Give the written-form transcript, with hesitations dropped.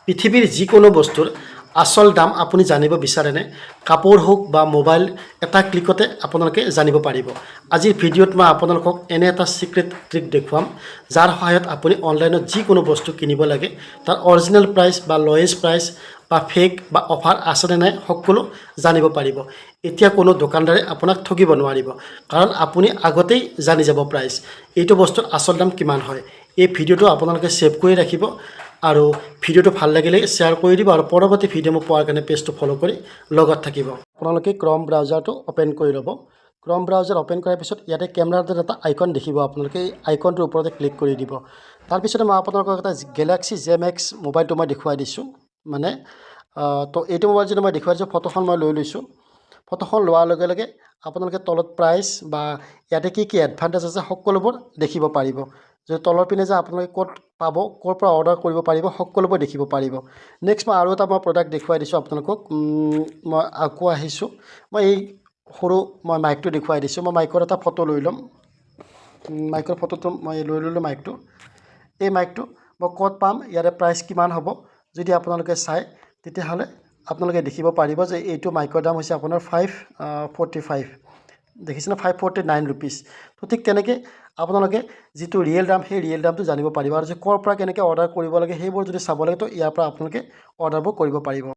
পৃথিৱীৰ যিকোনো বস্তুৰ আচল দাম আপুনি জানিব বিচাৰেনে? কাপোৰ হওক বা মোবাইল এটা ক্লিকতে আপোনালোকে জানিব পাৰিব। আজিৰ ভিডিঅ'ত মই আপোনালোকক এনে এটা চিক্ৰেট ট্ৰিক দেখুৱাম, যাৰ সহায়ত আপুনি অনলাইনত যিকোনো বস্তু কিনিব লাগে তাৰ অৰিজিনেল প্ৰাইচ বা লয়েষ্ট প্ৰাইচ বা ফেক বা অফাৰ আছেনে নাই সকলো জানিব পাৰিব। এতিয়া কোনো দোকানদাৰে আপোনাক ঠগিব নোৱাৰিব, কাৰণ আপুনি আগতেই জানি যাব প্ৰাইচ, এইটো বস্তুৰ আচল দাম কিমান হয়। এই ভিডিঅ'টো আপোনালোকে ছেভ কৰি ৰাখিব আৰু ভিডিঅ'টো ভাল লাগিলে শ্বেয়াৰ কৰি দিব আৰু পৰৱৰ্তী ভিডিঅ' মোক পোৱাৰ কাৰণে পেজটো ফ'ল' কৰি লগত থাকিব। আপোনালোকে ক্ৰম ব্ৰাউজাৰটো অ'পেন কৰি ল'ব। ক্ৰম ব্ৰাউজাৰ অ'পেন কৰাৰ পিছত ইয়াতে কেমেৰাৰ দৰে এটা আইকন দেখিব, আপোনালোকে এই আইকনটোৰ ওপৰতে ক্লিক কৰি দিব। তাৰপিছতে মই আপোনালোকক এটা গেলাক্সি জেম-এক্স মোবাইলটো মই দেখুৱাই দিছোঁ, তো এইটো মোবাইল যদি মই দেখুৱাই দিছোঁ, ফটোখন মই লৈ লৈছোঁ। ফটোখন লোৱাৰ লগে লগে আপোনালোকে তলত প্ৰাইচ বা ইয়াতে কি কি এডভান্টেজ আছে সকলোবোৰ দেখিব পাৰিব। যদি তলৰ পিনে যে আপোনালোকে ক'ত পাব, ক'ৰ পৰা অৰ্ডাৰ কৰিব পাৰিব, সকলোবোৰ দেখিব পাৰিব। নেক্সট মই আৰু এটা প্ৰডাক্ট দেখুৱাই দিছোঁ আপোনালোকক। মই আকৌ আহিছোঁ, মই এই সৰু মাইকটো দেখুৱাই দিছোঁ। মই মাইকৰ এটা ফটো লৈ ল'ম। মাইকৰ ফটোটো মই লৈ ল'লোঁ মাইকটো। এই মাইকটো মই ক'ত পাম, ইয়াৰে প্ৰাইচ কিমান হ'ব, যদি আপোনালোকে চায় তেতিয়াহ'লে আপোনালোকে দেখিব পাৰিব যে এইটো মাইকৰ দাম হৈছে আপোনাৰ 545, দেখিছেনে, 549 ৰুপিজ। তো ঠিক তেনেকৈ আপোনালোকে যিটো ৰিয়েল দাম, সেই ৰিয়েল দামটো জানিব পাৰিব। আৰু যে ক'ৰ পৰা কেনেকৈ অৰ্ডাৰ কৰিব লাগে সেইবোৰ যদি চাব লাগে, তো ইয়াৰ পৰা আপোনালোকে অৰ্ডাৰবোৰ কৰিব পাৰিব।